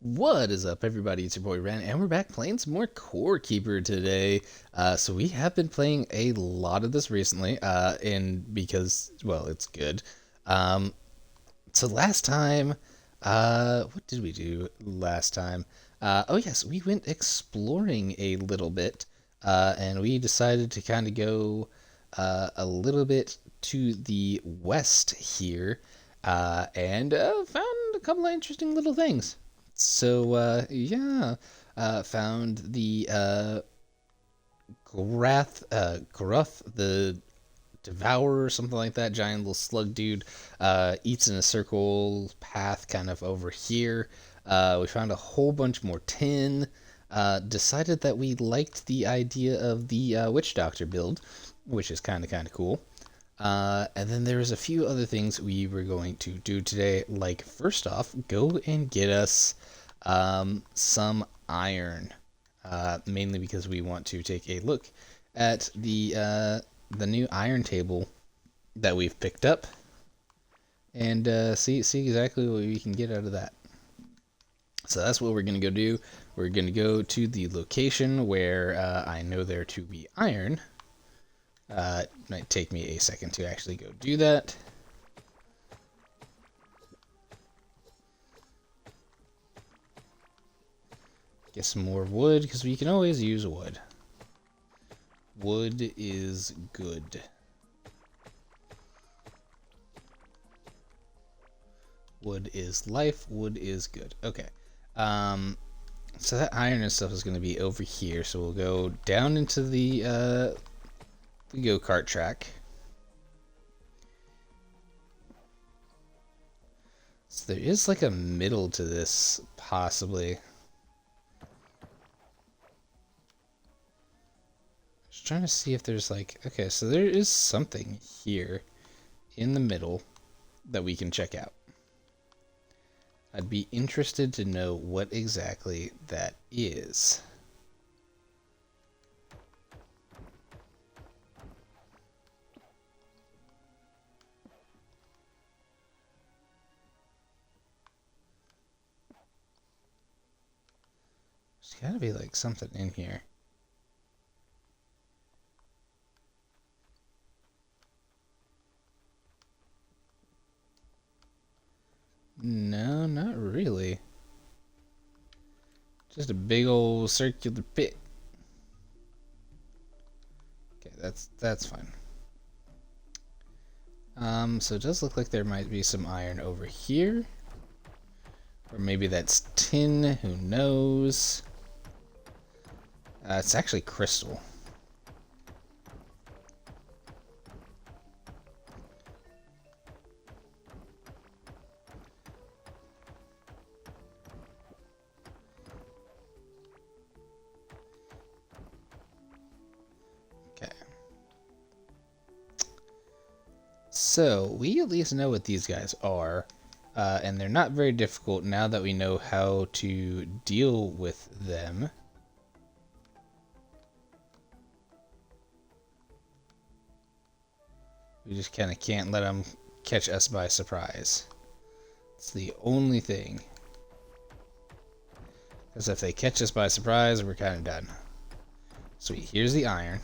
What is up, everybody? It's your boy Ren, and we're back playing some more Core Keeper today. So we have been playing a lot of this recently, and because, well, it's good. Um, so last time, what did we do last time? Oh yes, we went exploring a little bit, and we decided to kind of go a little bit to the west here, and found a couple of interesting little things. So yeah, found the Gruff the Devourer, something like that, giant little slug dude, eats in a circle path kind of over here. We found a whole bunch more tin. Decided that we liked the idea of the Witch Doctor build, which is kind of cool. And then there's a few other things we were going to do today, like first off, go and get us some iron, mainly because we want to take a look at the new iron table that we've picked up, and see exactly what we can get out of that. So that's what we're gonna go do. We're gonna go to the location where I know there to be iron. It might take me a second to actually go do that. Get some more wood, because we can always use wood. Wood is good. Wood is life. Wood is good. Okay. So that iron and stuff is going to be over here. So we'll go down into the go-kart track. So there is like a middle to this, possibly. Just trying to see if there's like... Okay, so there is something here in the middle that we can check out. I'd be interested to know what exactly that is. There's gotta be like something in here. No, not really. Just a big old circular pit. Okay, that's fine. So it does look like there might be some iron over here. Or maybe that's tin, who knows? It's actually crystal. So, we at least know what these guys are, and they're not very difficult now that we know how to deal with them. We just kind of can't let them catch us by surprise. It's the only thing. Because if they catch us by surprise, we're kind of done. Sweet, here's the iron.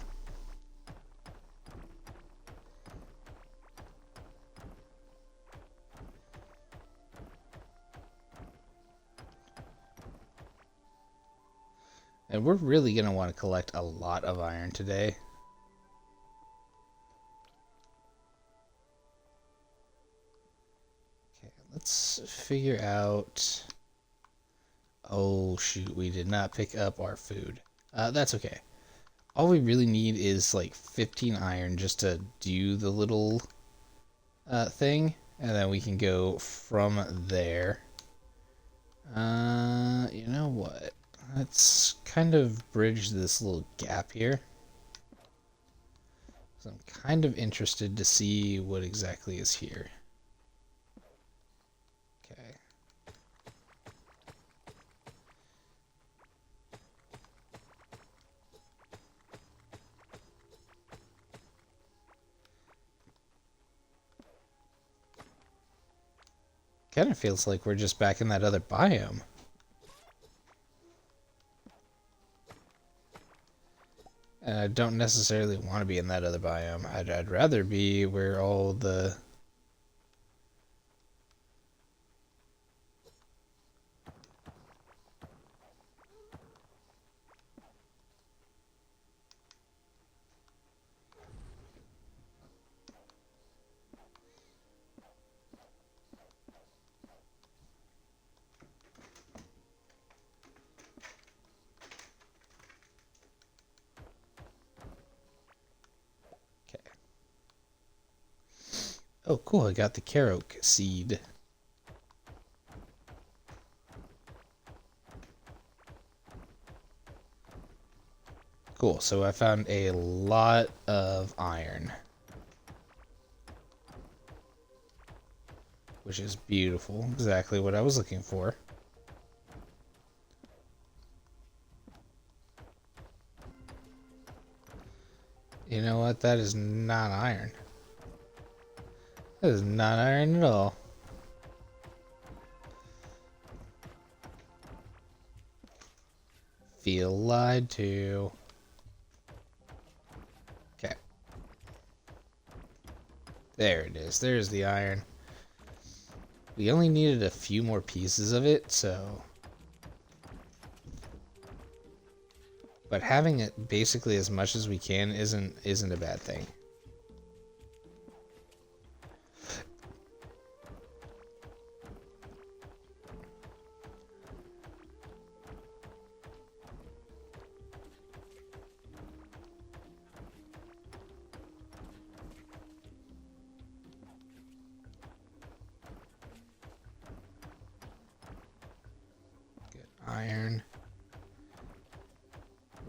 And we're really going to want to collect a lot of iron today. Okay, let's figure out... Oh, shoot, we did not pick up our food. That's okay. All we really need is like 15 iron just to do the little thing. And then we can go from there. You know what? Let's kind of bridge this little gap here. So I'm kind of interested to see what exactly is here. Okay. Kind of feels like we're just back in that other biome. And I don't necessarily want to be in that other biome. I'd rather be where all the... Okay. Oh, cool. I got the Caroke seed. Cool. So I found a lot of iron, which is beautiful. Exactly what I was looking for. You know what? That is not iron. That is not iron at all. Feel lied to. Okay. There it is. There's the iron. We only needed a few more pieces of it, so... But having it basically as much as we can isn't a bad thing. Good iron.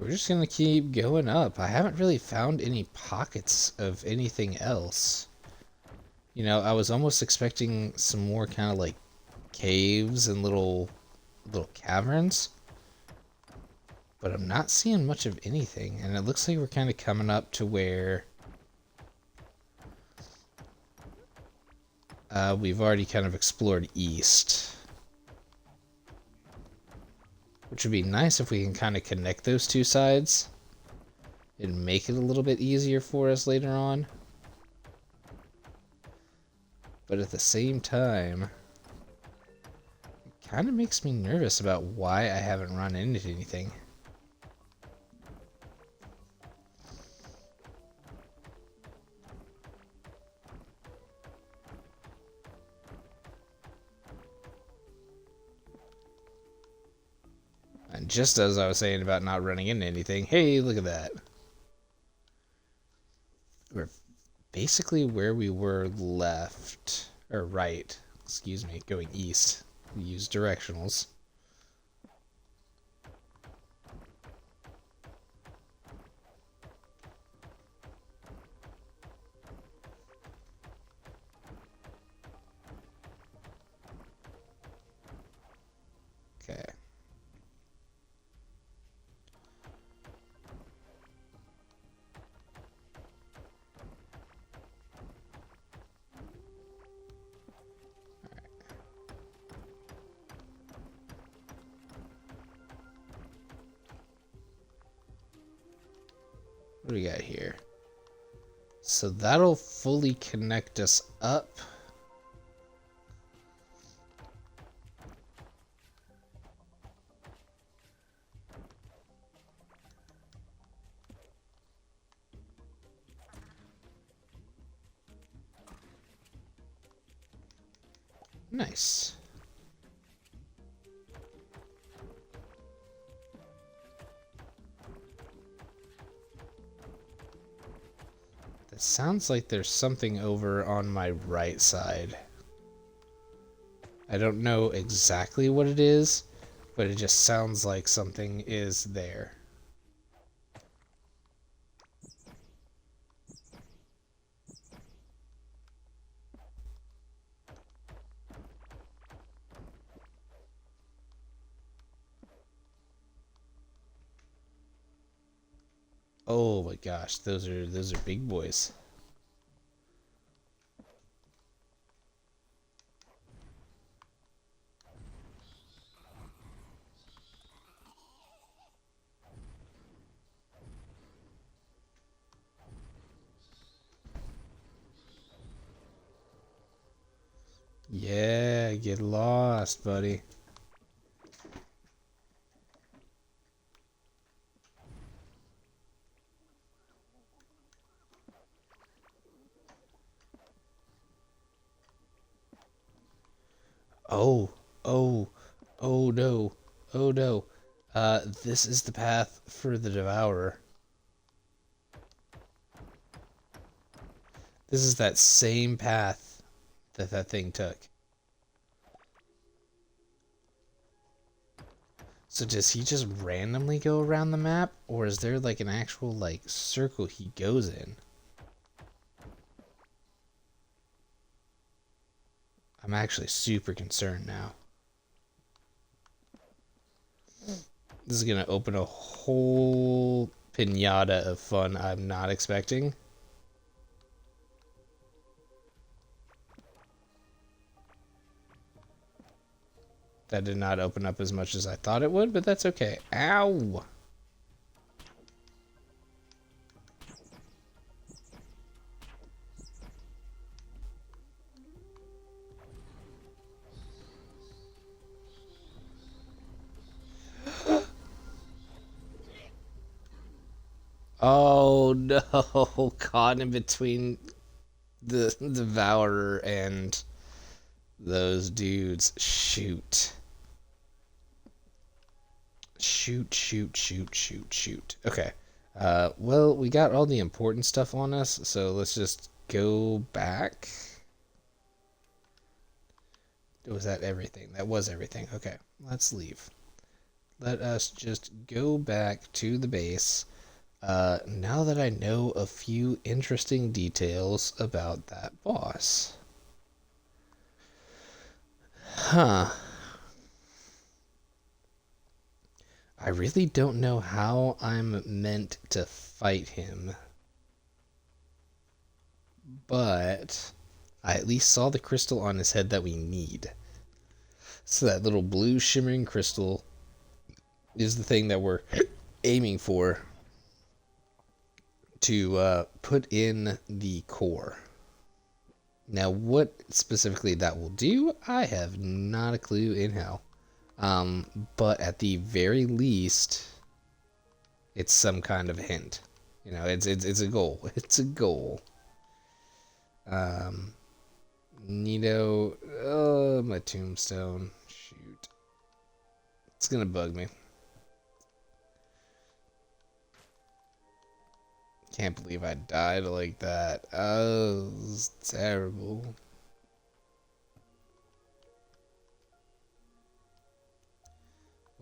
We're just gonna keep going up. I haven't really found any pockets of anything else. You know, I was almost expecting some more kind of like caves and little caverns, but I'm not seeing much of anything, and it looks like we're kind of coming up to where we've already kind of explored east, which would be nice if we can kind of connect those two sides and make it a little bit easier for us later on. But at the same time, it kind of makes me nervous about why I haven't run into anything. And just as I was saying about not running into anything, hey, look at that. We're basically where we were left, or right, excuse me, going east. We use directionals. Okay. What do we got here? So that'll fully connect us up. Nice. It sounds like there's something over on my right side. I don't know exactly what it is, but it just sounds like something is there. Oh my gosh, those are big boys. Yeah, get lost, buddy. Oh, oh, oh no, oh no. This is the path for the Devourer. This is that same path that that thing took. So does he just randomly go around the map, or is there like an actual like circle he goes in? I'm actually super concerned now. This is gonna open a whole pinata of fun I'm not expecting. That did not open up as much as I thought it would, but that's okay. Ow! Oh no! Caught in between the Devourer and those dudes. Shoot. Shoot, shoot, shoot, shoot, shoot. Okay. Well, we got all the important stuff on us, so let's just go back. Was that everything? That was everything. Okay, let's leave. Let us just go back to the base. Now that I know a few interesting details about that boss. Huh. I really don't know how I'm meant to fight him, but I at least saw the crystal on his head that we need. So that little blue shimmering crystal is the thing that we're aiming for to put in the core. Now, what specifically that will do, I have not a clue in hell. But at the very least, it's some kind of a hint. You know, it's a goal. It's a goal. Um, Nito, my tombstone. Shoot, it's gonna bug me. Can't believe I died like that. Oh, it was terrible.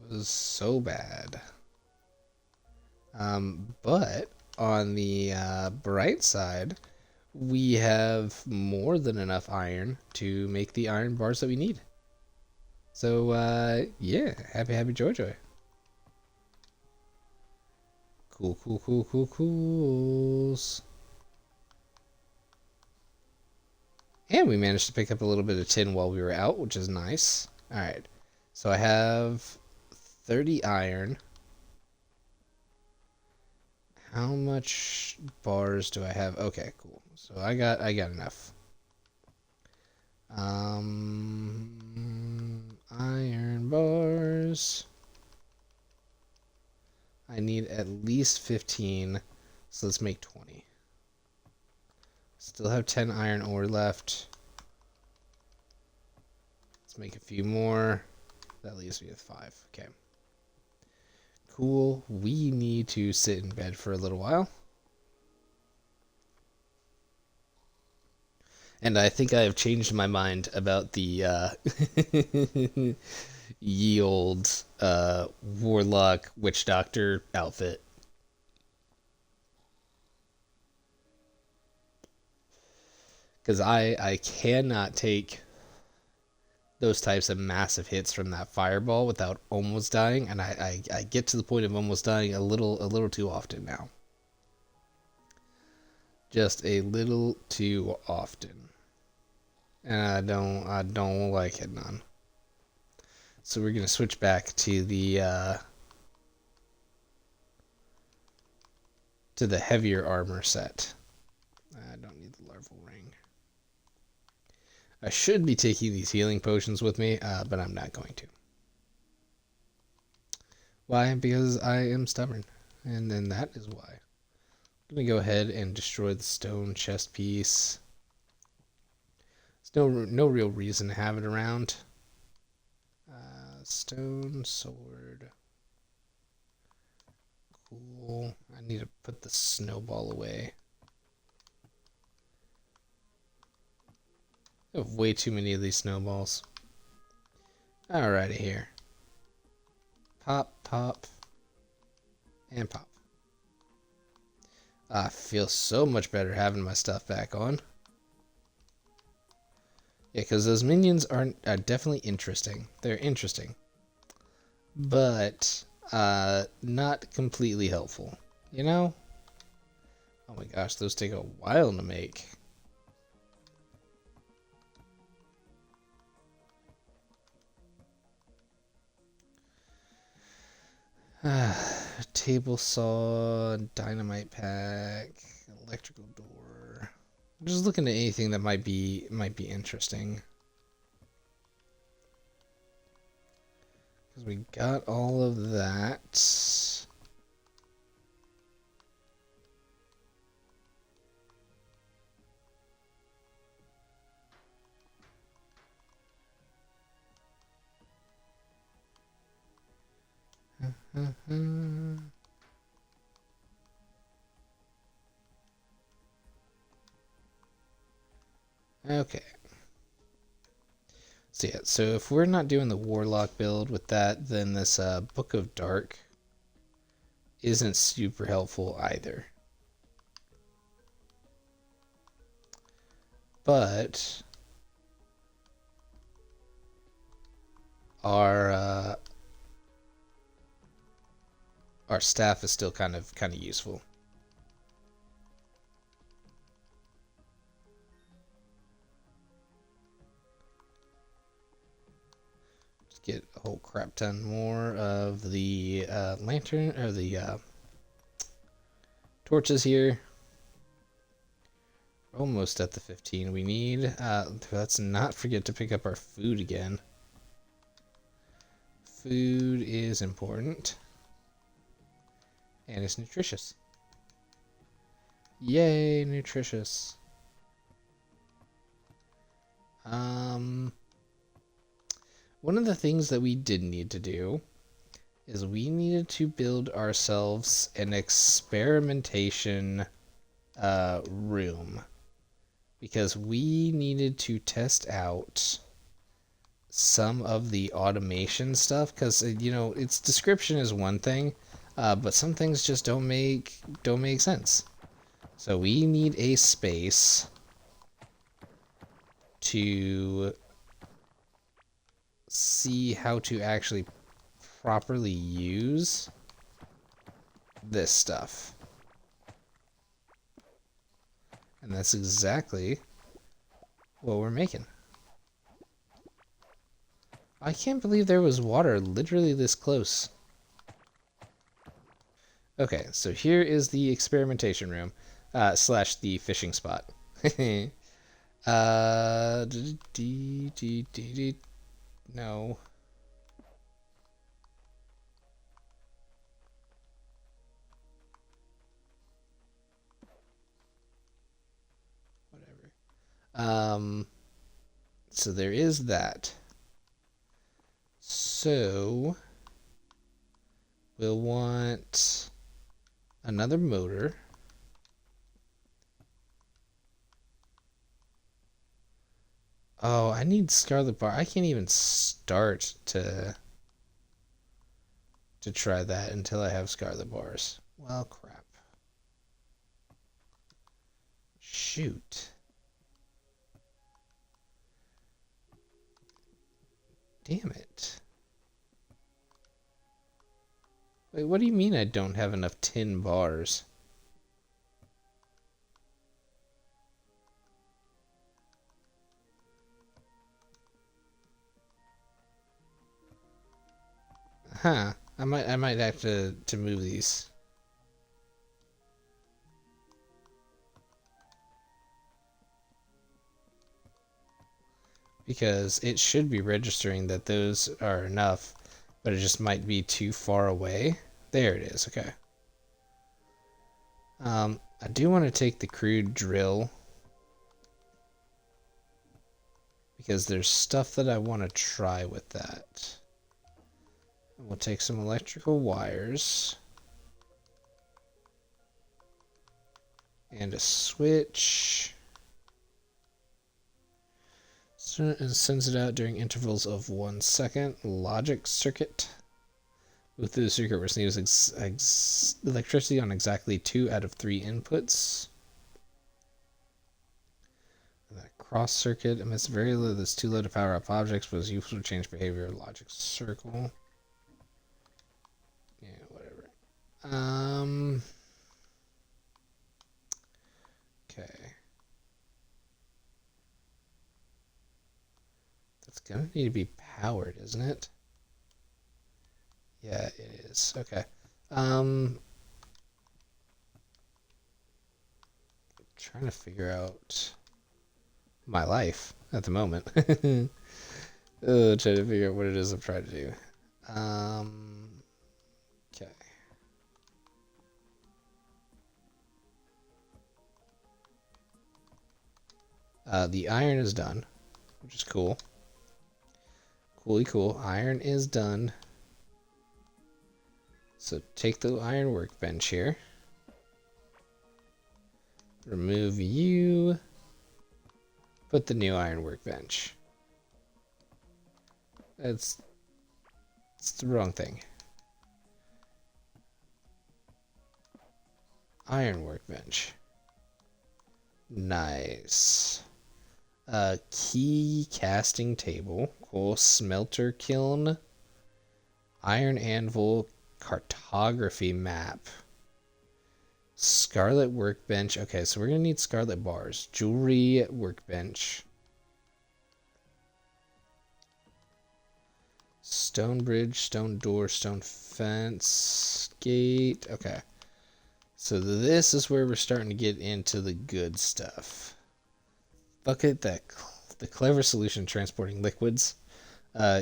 It was so bad. But on the bright side, we have more than enough iron to make the iron bars that we need. So, yeah, happy, happy, joy, joy. Cool, cool, cool, cool, cools. And we managed to pick up a little bit of tin while we were out, which is nice. Alright, so I have 30 iron. How much bars do I have? Okay, cool. So I got enough. Iron bars. I need at least 15, so let's make 20. Still have 10 iron ore left. Let's make a few more. That leaves me with 5. Okay. Cool. We need to sit in bed for a little while. And I think I have changed my mind about the ye old warlock witch doctor outfit. Because I cannot take those types of massive hits from that fireball without almost dying, and I get to the point of almost dying a little too often now. Just a little too often. And I don't like it none. So we're gonna switch back to the heavier armor set. I don't need the larval ring. I should be taking these healing potions with me, but I'm not going to. Why? Because I am stubborn. And then that is why. I'm going to go ahead and destroy the stone chest piece. There's no real reason to have it around. Stone sword. Cool. I need to put the snowball away. I have way too many of these snowballs. Alrighty here. Pop, pop, and pop. I feel so much better having my stuff back on. Yeah, because those minions are definitely interesting. They're interesting. But not completely helpful. You know? Oh my gosh, those take a while to make. Table saw, dynamite pack, electrical door. I'm just looking at anything that might be interesting. Because we got all of that. Okay. So yeah, so if we're not doing the Warlock build with that, then this Book of Dark isn't super helpful either. But our staff is still kind of useful. Let's get a whole crap ton more of the lantern or the torches here. Almost at the 15 we need. Let's not forget to pick up our food again. Food is important. And it's nutritious. Yay, nutritious. One of the things that we did need to do is we needed to build ourselves an experimentation room. Because we needed to test out some of the automation stuff. Because, you know, its description is one thing, but some things just don't make sense. So we need a space to see how to actually properly use this stuff. And that's exactly what we're making. I can't believe there was water literally this close. Okay, so here is the experimentation room, slash the fishing spot. No. Whatever. So there is that. So we'll want another motor. Oh, I need Scarlet Bar. I can't even start to try that until I have Scarlet Bars. Well, crap. Shoot. Damn it. Wait, what do you mean I don't have enough tin bars? Huh. I might have to move these. because it should be registering that those are enough, but it just might be too far away. There it is. Okay. I do want to take the crude drill because there's stuff that I want to try with that. We'll take some electrical wires and a switch. And sends it out during intervals of 1 second. Logic circuit. With the circuit, we're going to use electricity on exactly 2 out of 3 inputs. That cross circuit emits very low. That's too low to power up objects, but is useful to change behavior. Logic circle. Yeah, whatever. Okay. That's gonna need to be powered, isn't it? Yeah, it is. Okay. Trying to figure out my life at the moment. Trying to figure out what it is I'm trying to do. Okay. The iron is done, which is cool. Cool. Iron is done. So take the iron workbench here. Remove you. Put the new iron workbench. It's the wrong thing. Iron workbench. Nice. Key casting table. Cool. Smelter kiln. Iron anvil. Cartography map. Scarlet workbench. Okay, so we're gonna need scarlet bars. Jewelry workbench. Stone bridge, stone door, stone fence, gate. Okay. So this is where we're starting to get into the good stuff. Bucket, the clever solution transporting liquids.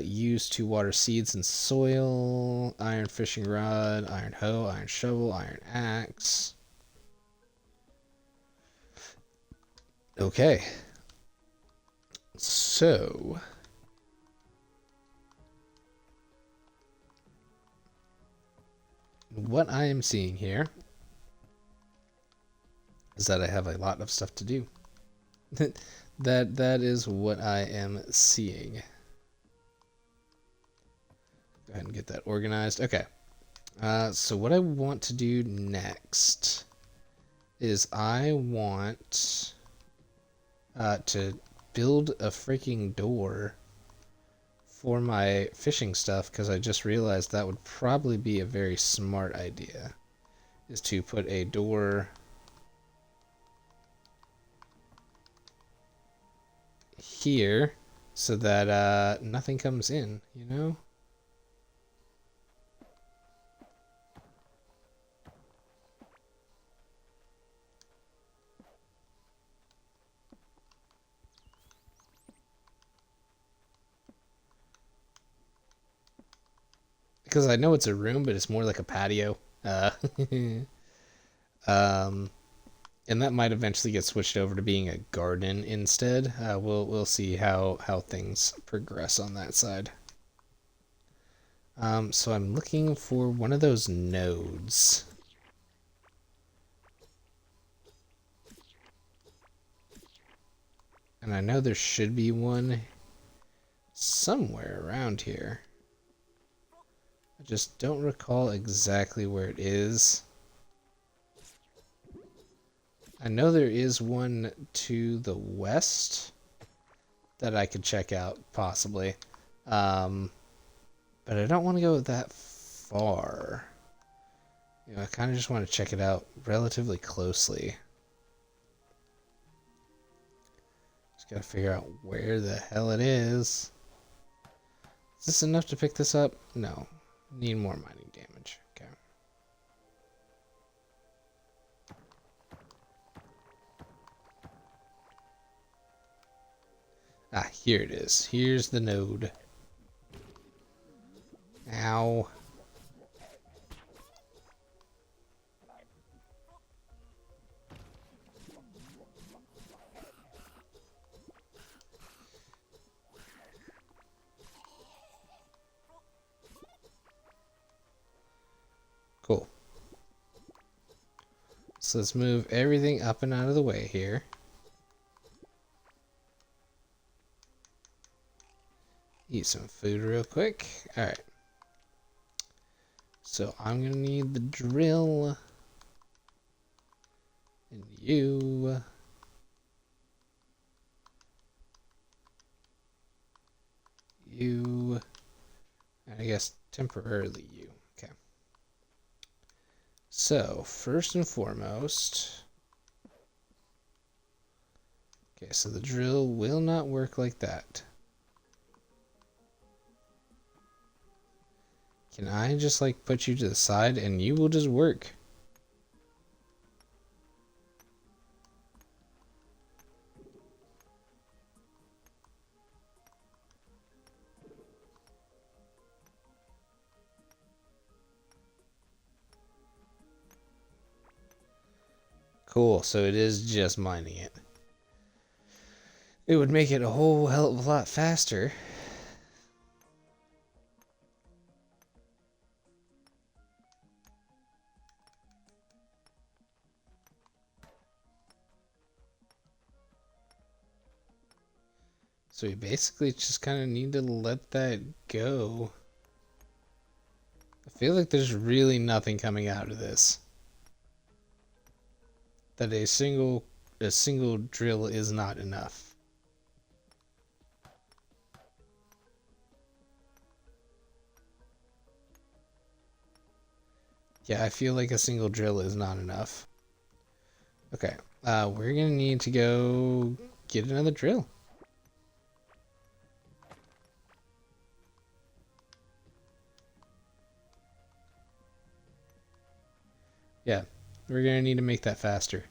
Used to water seeds and soil. Iron fishing rod, iron hoe, iron shovel, iron axe. Okay. So what I am seeing here is that I have a lot of stuff to do. that is what I am seeing. Go ahead and get that organized. Okay. So what I want to do next is I want to build a freaking door for my fishing stuff, because I just realized that would probably be a very smart idea, is to put a door here so that nothing comes in, you know? Because I know it's a room, but it's more like a patio. Um, and that might eventually get switched over to being a garden instead. We'll see how things progress on that side. So I'm looking for one of those nodes. And I know there should be one somewhere around here. I just don't recall exactly where it is. I know there is one to the west that I could check out, possibly. But I don't want to go that far. You know, I kind of just want to check it out relatively closely. Just gotta figure out where the hell it is. Is this enough to pick this up? No. Need more mining damage. Okay. Ah, here it is. Here's the node. Ow. Cool. So let's move everything up and out of the way here. Eat some food real quick. Alright. So I'm going to need the drill. And you. You. And I guess temporarily you. Okay. So, first and foremost. Okay, so the drill will not work like that. Can I just like put you to the side and you will just work? Cool, so it is just mining it. It would make it a whole hell of a lot faster. So we basically just kind of need to let that go. I feel like there's really nothing coming out of this. That a single drill is not enough. Yeah, I feel like a single drill is not enough. Okay, we're gonna need to go get another drill. Yeah, we're gonna need to make that faster.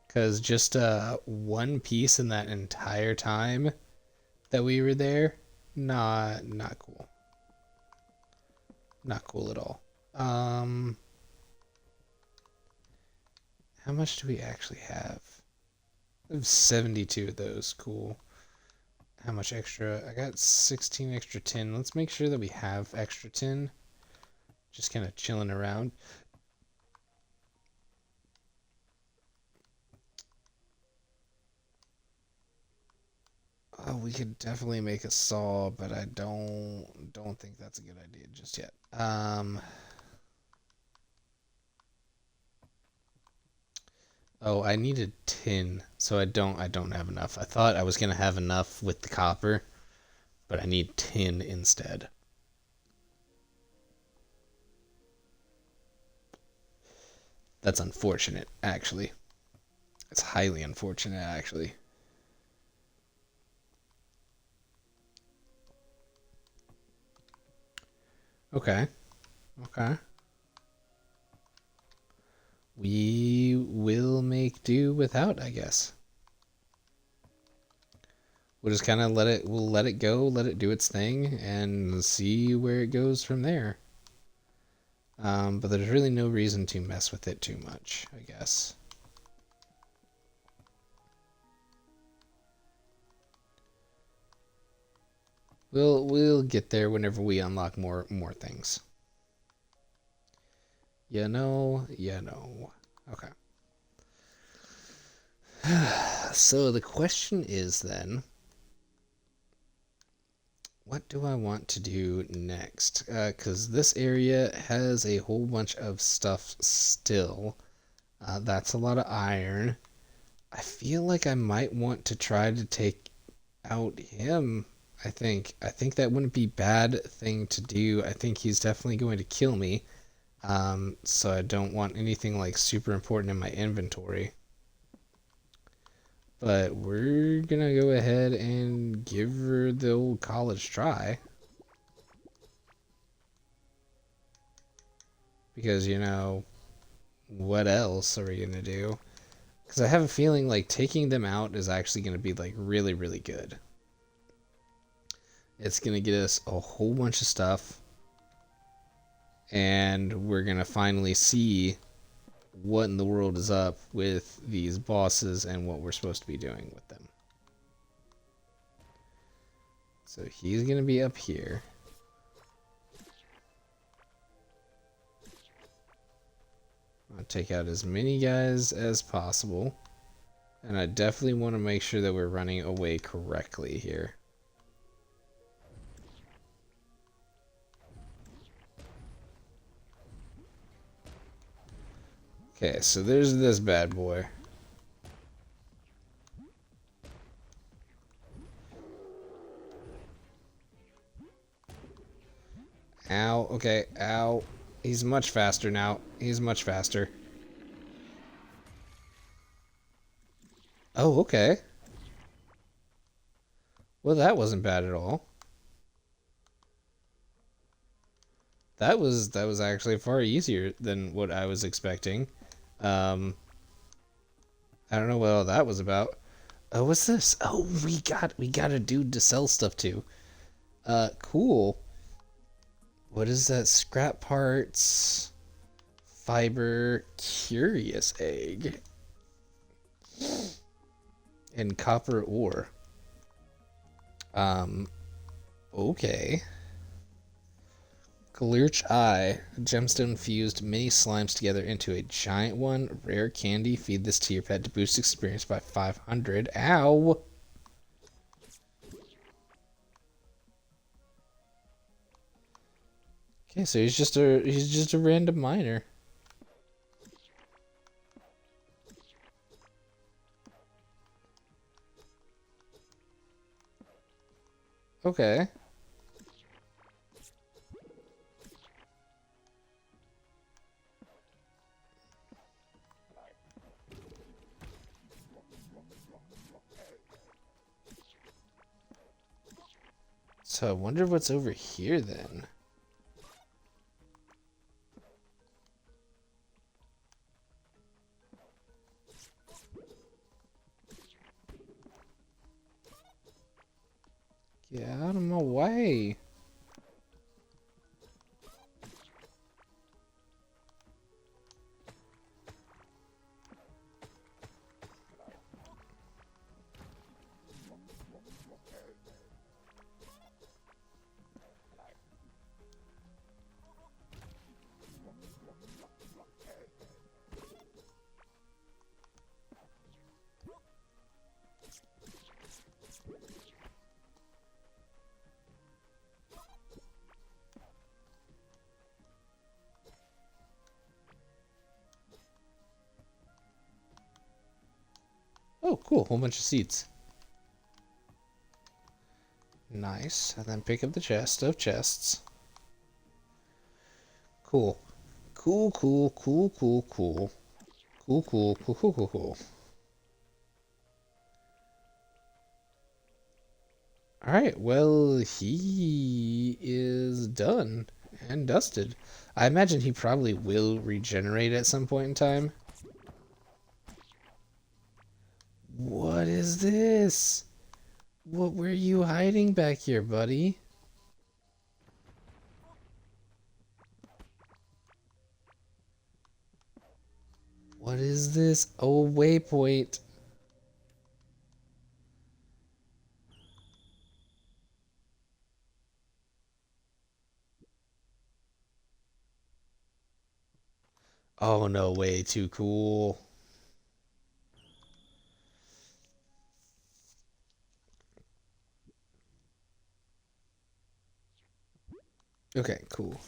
Because just one piece in that entire time that we were there, not cool. Not cool at all. How much do we actually have? I have 72 of those. Cool. How much extra? I got 16 extra tin. Let's make sure that we have extra tin. Just kind of chilling around. Oh, we could definitely make a saw, but I don't think that's a good idea just yet. Oh, I needed tin, so I don't have enough. I thought I was gonna have enough with the copper, but I need tin instead. That's unfortunate, actually. It's highly unfortunate, actually. Okay. Okay. We will make do without, I guess. We'll just kind of we'll let it go, let it do its thing, and see where it goes from there. But there's really no reason to mess with it too much, I guess. We'll get there whenever we unlock more things. You know, you know. Okay. So the question is then, what do I want to do next? Because this area has a whole bunch of stuff still. That's a lot of iron. I feel like I might want to try to take out him. I think that wouldn't be bad thing to do. I think he's definitely going to kill me. So I don't want anything like super important in my inventory. But we're gonna go ahead and give her the old college try. because what else are we gonna do? Because I have a feeling like taking them out is actually gonna be like really really good. It's gonna get us a whole bunch of stuff, and we're gonna finally see what in the world is up with these bosses and what we're supposed to be doing with them. So he's gonna be up here. I'll take out as many guys as possible. And I definitely want to make sure that we're running away correctly here. Okay, so there's this bad boy. Ow, okay, ow. He's much faster now. He's much faster. Oh, okay. Well, that wasn't bad at all. That was actually far easier than what I was expecting. Um, I don't know what all that was about. Oh, what's this? Oh, we got a dude to sell stuff to. Cool. What is that? Scrap parts, fiber, curious egg, and copper ore. Um, okay. Glurch Eye. Gemstone fused many slimes together into a giant one. Rare candy. Feed this to your pet to boost experience by 500. Ow! Okay, so he's just a random miner. Okay. So I wonder what's over here then. Get out of my way. Oh, cool. Whole bunch of seeds. Nice. And then pick up the chest of chests. Cool. Cool, cool, cool, cool, cool. Cool, cool, cool, cool, cool, cool. Alright, well, he is done and dusted. I imagine he probably will regenerate at some point in time. What is this? What were you hiding back here, buddy? What is this? Oh, waypoint. Oh, no way. Too cool. Okay, cool.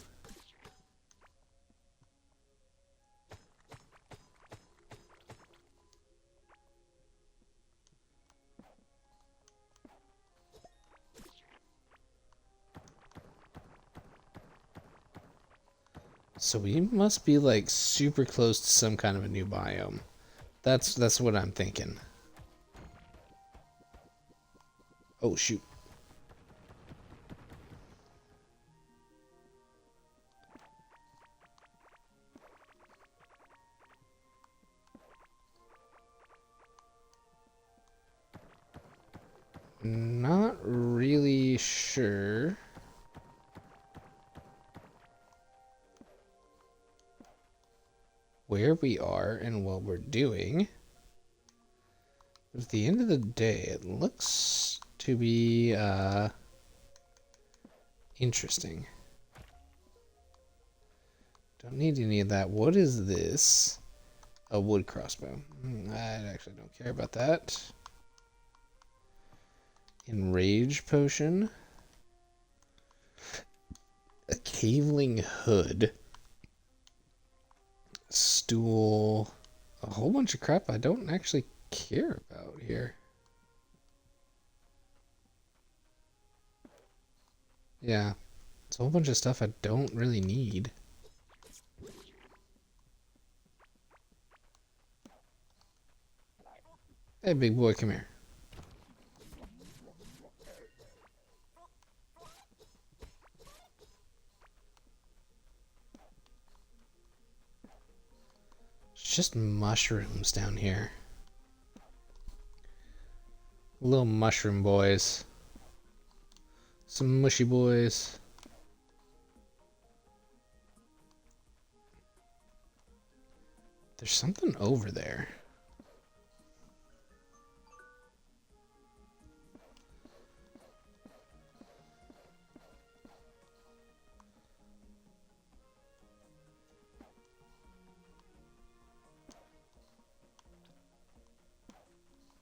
So we must be like super close to some kind of a new biome. That's what I'm thinking. Oh shoot. Not really sure where we are and what we're doing. But at the end of the day, it looks to be interesting. Don't need any of that. What is this? A wood crossbow. I actually don't care about that. Enrage potion. A caveling hood. Stool. A whole bunch of crap I don't actually care about here. Yeah. It's a whole bunch of stuff I don't really need. Hey, big boy, come here. It's just mushrooms down here. Little mushroom boys. Some mushy boys. There's something over there.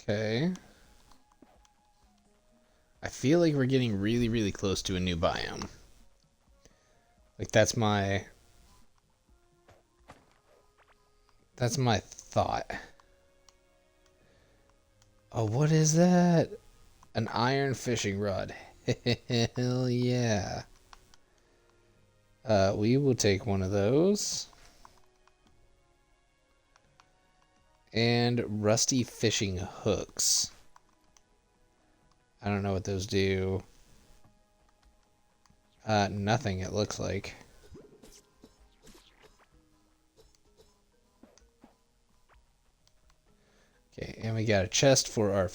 Okay. I feel like we're getting really, really close to a new biome. Like that's my thought. Oh, what is that? An iron fishing rod. Hell yeah. We will take one of those. And rusty fishing hooks. I don't know what those do. Nothing, it looks like. Okay, and we got a chest for our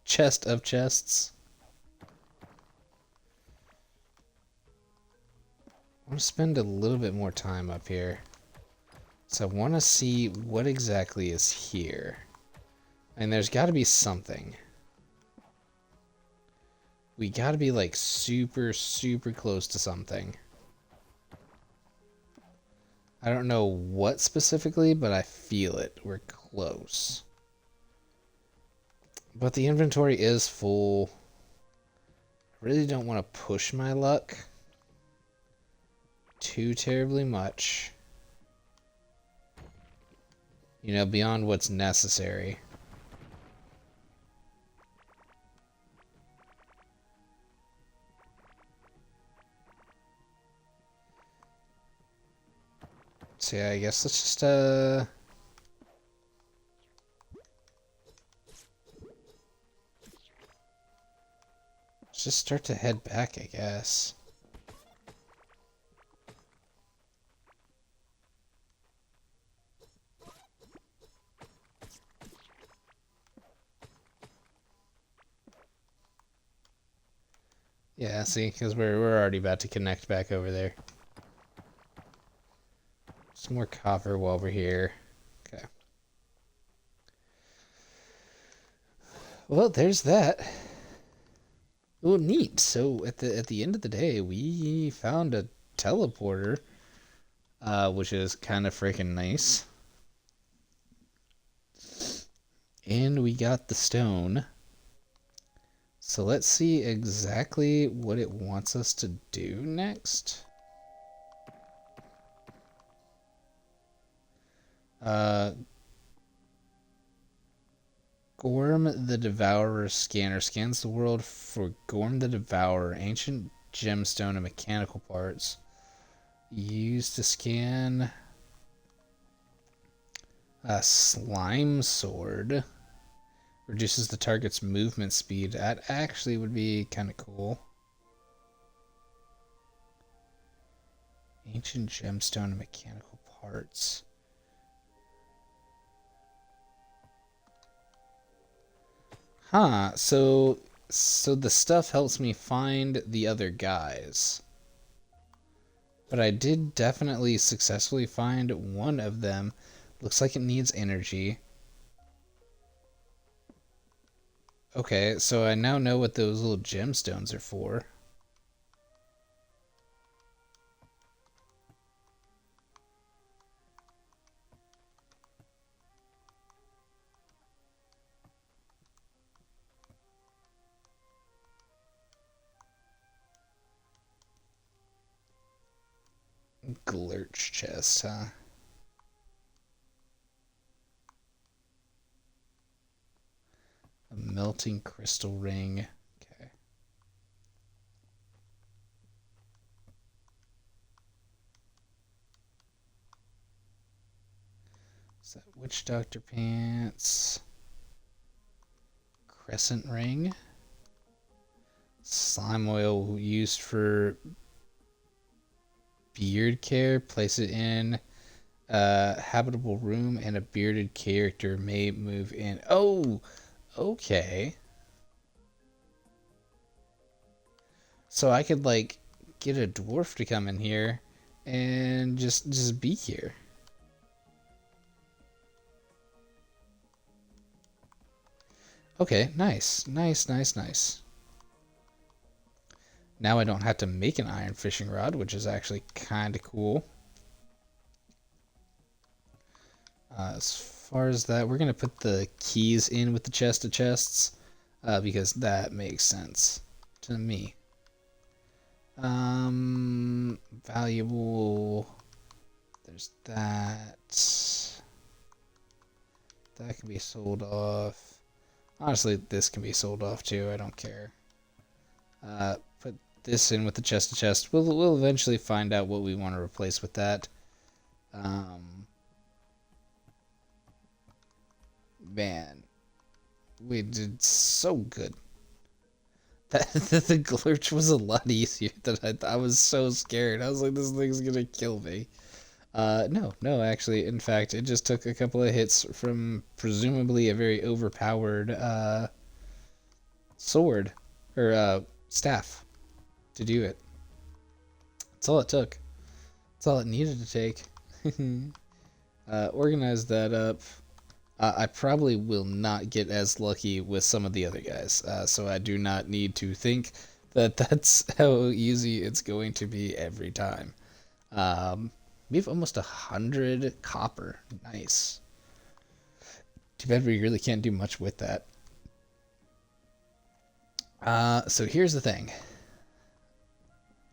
chest of chests. I want to spend a little bit more time up here. So I want to see what exactly is here. And there's got to be something. We got to be like super, super close to something. I don't know what specifically, but I feel it. We're close. But the inventory is full. I really don't want to push my luck too terribly much. You know, beyond what's necessary. So yeah, I guess let's just start to head back, I guess. Yeah, see, because we're already about to connect back over there. Some more copper while we're here. Okay. Well, there's that. Well, neat. So at the end of the day, we found a teleporter, which is kind of freaking nice. And we got the stone. So let's see exactly what it wants us to do next. Gorm the Devourer scanner scans the world for Gorm the Devourer, ancient gemstone and mechanical parts. Used to scan a slime sword. Reduces the target's movement speed. That actually would be kind of cool. Ancient gemstone and mechanical parts. Huh, so So the stuff helps me find the other guys. But I did definitely successfully find one of them. Looks like it needs energy. Okay, so I now know what those little gemstones are for. Glurch chest, huh? A melting crystal ring. Okay. Is that Witch Doctor pants? Crescent ring. Slime oil used for beard care. Place it in a habitable room and a bearded character may move in. Oh, okay. So I could like get a dwarf to come in here and just be here. Okay, nice. Nice, nice, nice. Now I don't have to make an iron fishing rod, which is actually kind of cool. As far as that, we're going to put the keys in with the chest of chests because that makes sense to me. Valuable. There's that. That can be sold off. Honestly, this can be sold off too. I don't care. Put this in with the chest of chest. We'll eventually find out what we want to replace with that. Man, we did so good. That the glitch was a lot easier than I thought. I was so scared. I was like, this thing's gonna kill me. No, actually, in fact, it just took a couple of hits from presumably a very overpowered sword or staff to do it. That's all it took. That's all it needed to take. Organize that up. I probably will not get as lucky with some of the other guys, so I do not need to think that that's how easy it's going to be every time. We have almost 100 copper. Nice. Too bad we really can't do much with that. So here's the thing.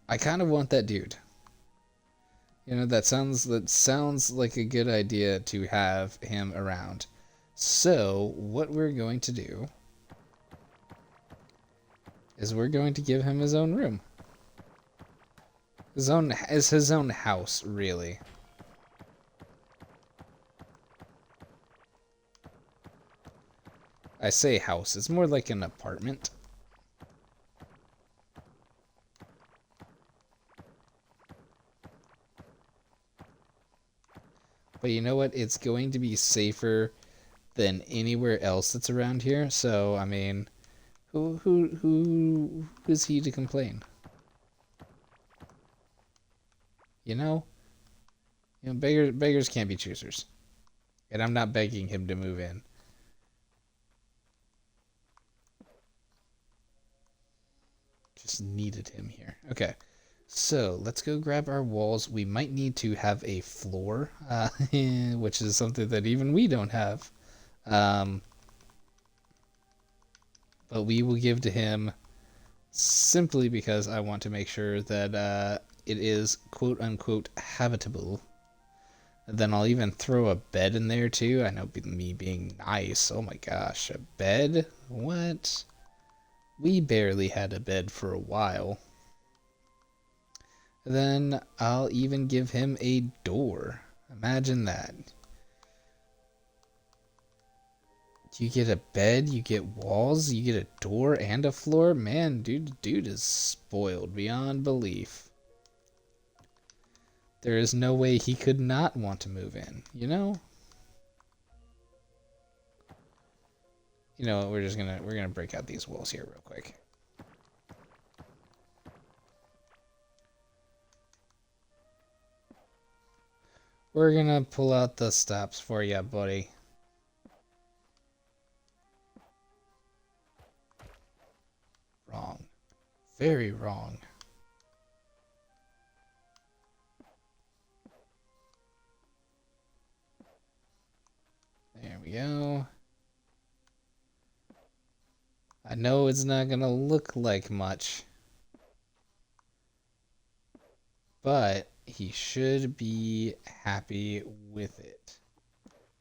I kind of want that dude. You know, that sounds like a good idea to have him around. So what we're going to do is we're going to give him his own room. His own house, really. I say house, it's more like an apartment. But you know what? It's going to be safer than anywhere else that's around here. So, I mean, who is he to complain? You know? You know, beggars can't be choosers. And I'm not begging him to move in. Just needed him here. Okay. So let's go grab our walls. We might need to have a floor, which is something that even we don't have. But we will give to him simply because I want to make sure that it is quote unquote habitable. And then I'll even throw a bed in there too. I know me being nice. Oh my gosh, a bed? What? We barely had a bed for a while. Then I'll even give him a door. Imagine that. You get a bed, you get walls, you get a door and a floor. Man, dude is spoiled beyond belief. There is no way he could not want to move in, you know? You know what? We're gonna break out these walls here real quick. We're gonna pull out the stops for you, buddy. Wrong. Very wrong. There we go. I know it's not gonna look like much, but he should be happy with it.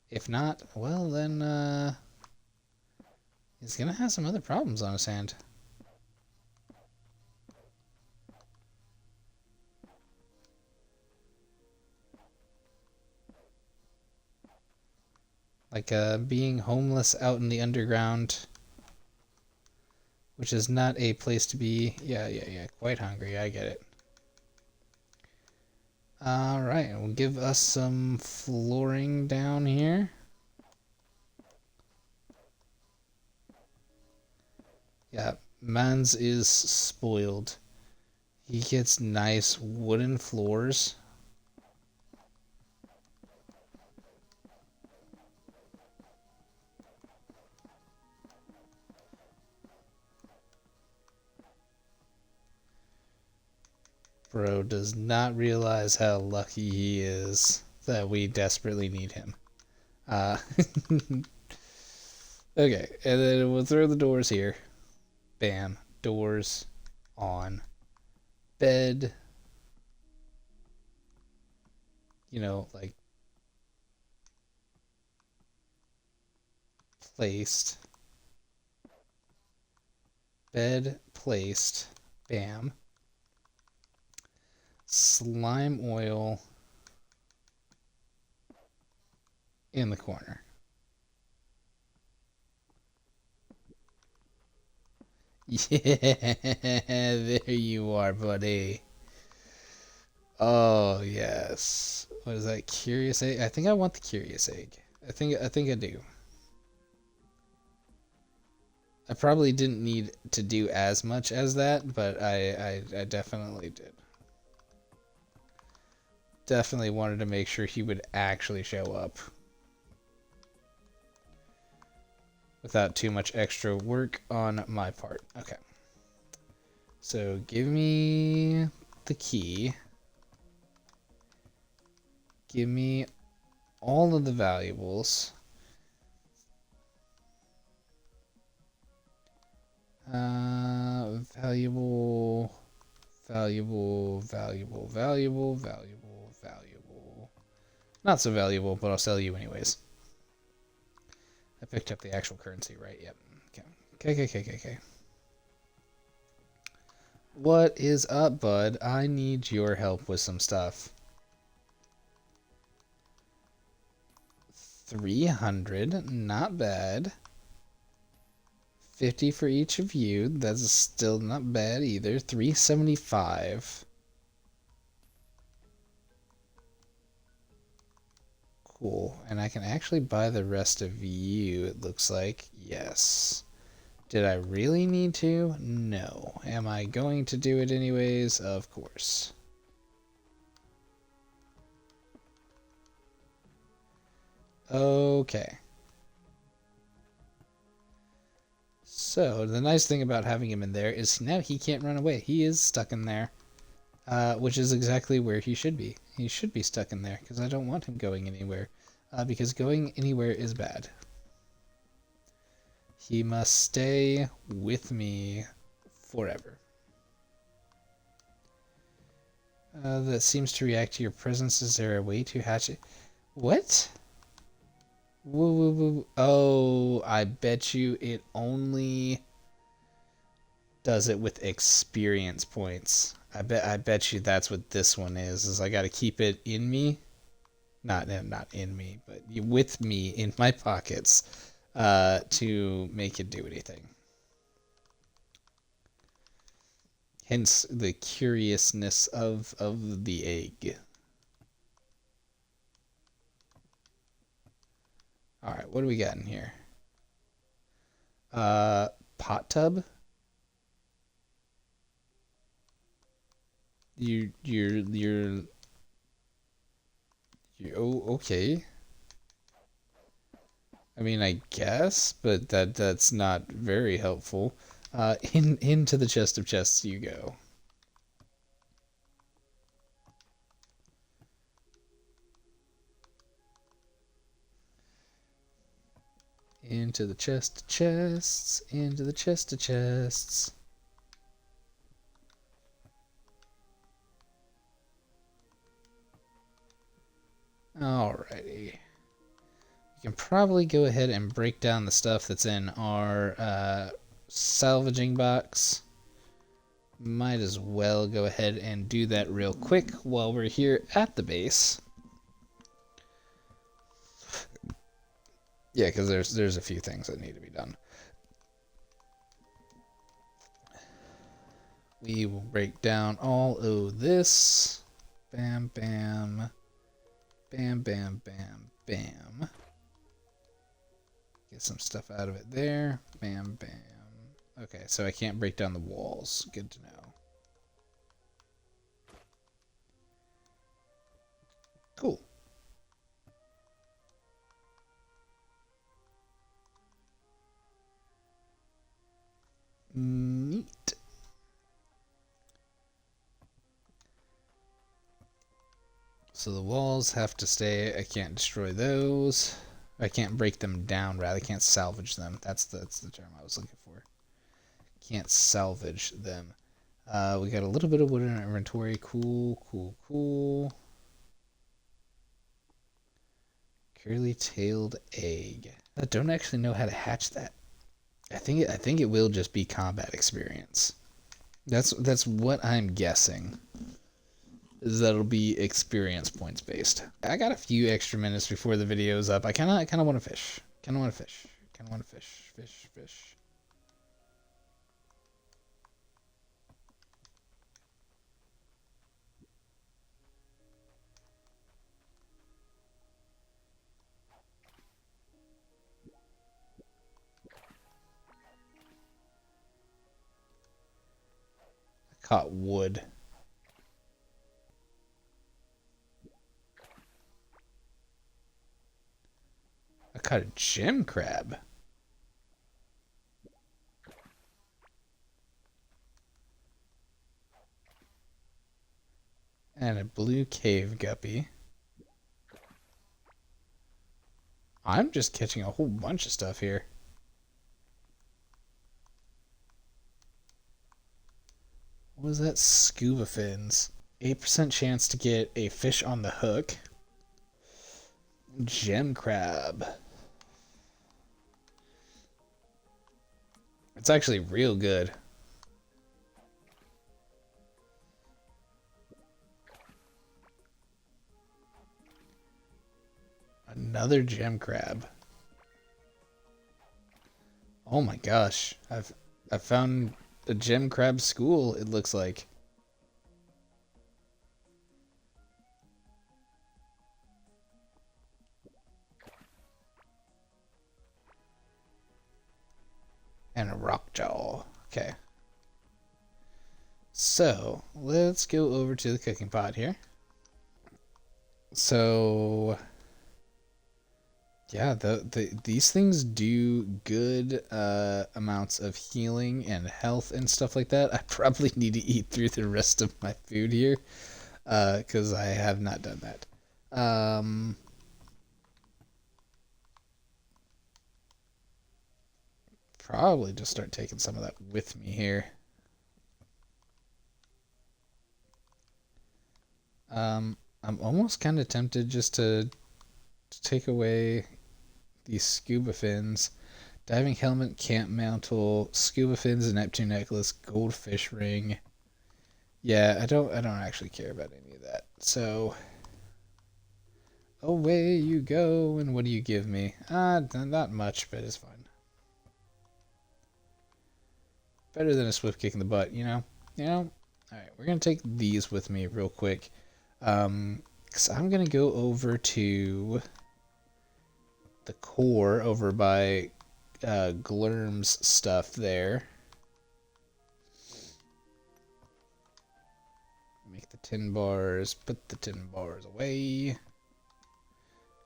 If not, well then, he's gonna have some other problems on his hand. Like, being homeless out in the underground, which is not a place to be. Yeah, quite hungry, I get it. Alright, we'll give us some flooring down here. Yeah, man's is spoiled. He gets nice wooden floors. Bro does not realize how lucky he is that we desperately need him. Uh, okay, and then we'll throw the doors here. Bam. Doors on. Bed. You know, like, placed. Bed placed. Bam. Slime oil in the corner. Yeah, there you are, buddy. Oh, yes. What is that? Curious egg? I think I want the curious egg. I think I do. I probably didn't need to do as much as that, but I definitely did. Definitely wanted to make sure he would actually show up without too much extra work on my part. Okay. So give me the key. Give me all of the valuables. Valuable, valuable. Not so valuable, but I'll sell you anyways. I picked up the actual currency, right? Yep. Okay. What is up, bud? I need your help with some stuff. 300, not bad. 50 for each of you. That's still not bad either. 375. Cool. And I can actually buy the rest of you, it looks like. Yes. Did I really need to? No. Am I going to do it anyways? Of course. Okay. So, the nice thing about having him in there is now he can't run away. He is stuck in there, which is exactly where he should be. He should be stuck in there, because I don't want him going anywhere, because going anywhere is bad. He must stay with me forever. That seems to react to your presence. Is there a way to hatch it? What? Woo. Oh, I bet you it only does it with experience points. I bet you that's what this one is I got to keep it in me. Not in me, but with me in my pockets to make it do anything. Hence the curiousness of the egg. All right, what do we got in here? Uh, pot tub? You oh, okay. I mean, I guess, but that's not very helpful. Into the chest of chests you go. Into the chest of chests, into the chest of chests. Alrighty. We can probably go ahead and break down the stuff that's in our salvaging box. Might as well go ahead and do that real quick while we're here at the base. Yeah, because there's a few things that need to be done. We will break down all of this. Bam, bam. Bam, bam, bam, bam. Get some stuff out of it there. Bam, bam. Okay, so I can't break down the walls. Good to know. Cool. Neat. So the walls have to stay. I can't destroy those. I can't break them down, rather. I can't salvage them. That's the term I was looking for. Can't salvage them. We got a little bit of wood in our inventory. Cool, cool, cool. Curly-tailed egg. I don't actually know how to hatch that. I think it will just be combat experience. That's what I'm guessing. Is that it'll be experience points based. I got a few extra minutes before the video's up. I kinda wanna fish. Kinda wanna fish. Kinda wanna fish. Fish, fish. I caught wood. I caught a gem crab. And a blue cave guppy. I'm just catching a whole bunch of stuff here. What was that? Scuba fins. 8% chance to get a fish on the hook. Gem crab. It's actually real good. Another gem crab. Oh my gosh. I've found a gem crab school, it looks like. And a rock jaw. Okay. So, let's go over to the cooking pot here. So, yeah, these things do good amounts of healing and health and stuff like that. I probably need to eat through the rest of my food here because I have not done that. Probably just start taking some of that with me here. I'm almost kind of tempted just to take away these scuba fins. Diving helmet, camp mantle, scuba fins, a Neptune necklace, goldfish ring. Yeah, I don't actually care about any of that. So away you go, and what do you give me? Not much, but it's fine. Better than a swift kick in the butt, you know? You know? Alright, we're gonna take these with me real quick. Because I'm gonna go over to the core over by Glurm's stuff there. Make the tin bars, put the tin bars away.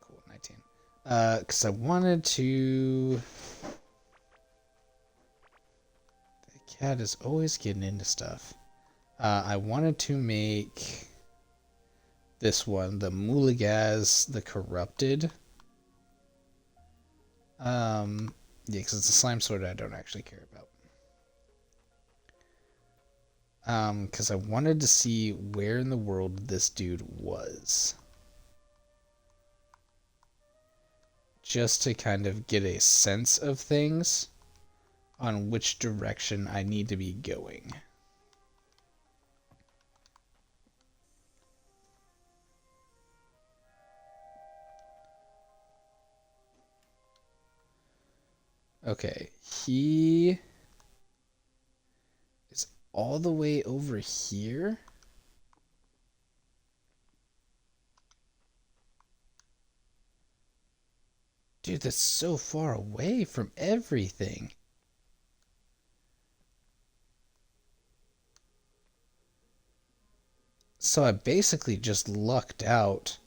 Cool, 19. Because I wanted to... The cat is always getting into stuff. I wanted to make this one, the Mulagaz, the Corrupted. Yeah, because it's a slime sword I don't actually care about. Because I wanted to see where in the world this dude was. Just to kind of get a sense of things on which direction I need to be going. Okay, he is all the way over here. Dude, that's so far away from everything. So I basically just lucked out.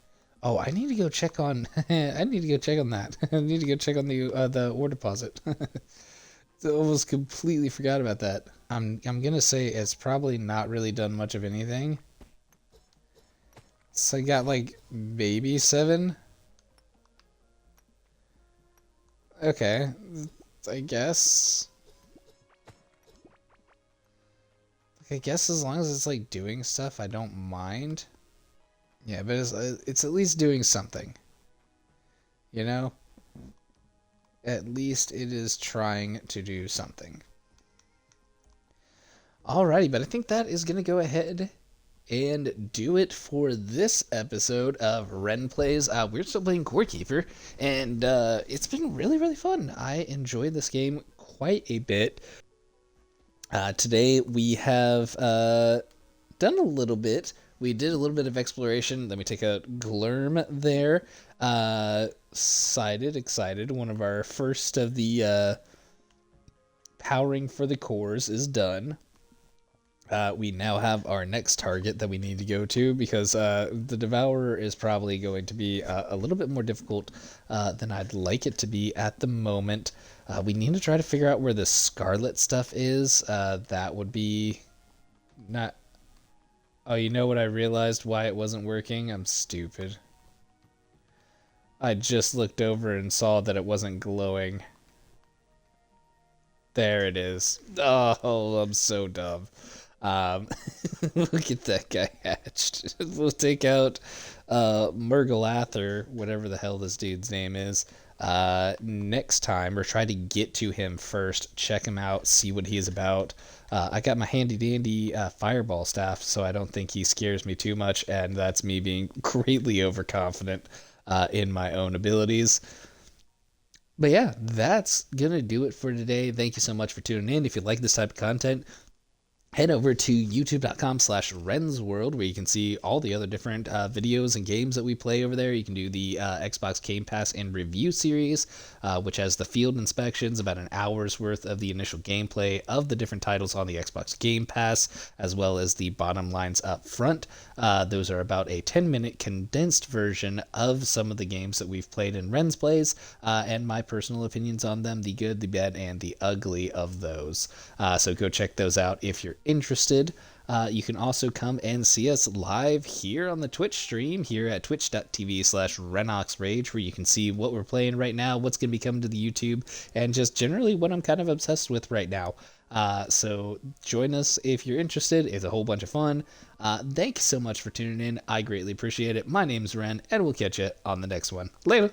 Oh, I need to go check on. I need to go check on that. I need to go check on the ore deposit. I almost completely forgot about that. I'm gonna say it's probably not really done much of anything. So I got like maybe 7. Okay, I guess. I guess as long as it's like doing stuff, I don't mind. Yeah, but it's at least doing something. You know? At least it is trying to do something. Alrighty, but I think that is going to go ahead and do it for this episode of Ren Plays. We're still playing Core Keeper, and it's been really, really fun. I enjoyed this game quite a bit. Today we have done a little bit. We did a little bit of exploration. Let me take a Glurm there. Excited. One of our first of the powering for the cores is done. We now have our next target that we need to go to because the Devourer is probably going to be a little bit more difficult than I'd like it to be at the moment. We need to try to figure out where the Scarlet stuff is. That would be not... Oh, you know what I realized why it wasn't working? I'm stupid. I just looked over and saw that it wasn't glowing. There it is. Oh, I'm so dumb. We'll get that guy hatched. We'll take out Murgalath or whatever the hell this dude's name is next time, or try to get to him first, check him out, see what he's about. I got my handy dandy fireball staff, so I don't think he scares me too much, and that's me being greatly overconfident in my own abilities. But yeah, that's gonna do it for today. Thank you so much for tuning in. If you like this type of content, head over to youtube.com/rensworld, where you can see all the other different videos and games that we play over there. You can do the Xbox Game Pass and review series, which has the field inspections, about an hour's worth of the initial gameplay of the different titles on the Xbox Game Pass, as well as the bottom lines up front. Those are about a 10-minute condensed version of some of the games that we've played in Ren's Plays, and my personal opinions on them, the good, the bad, and the ugly of those. So go check those out if you're interested. You can also come and see us live here on the Twitch stream here at twitch.tv/RenoxRage, where you can see what we're playing right now, what's going to be coming to the YouTube, and just generally what I'm kind of obsessed with right now. So join us if you're interested. It's a whole bunch of fun. Thank you so much for tuning in. I greatly appreciate it. My name's Ren, and we'll catch you on the next one. Later!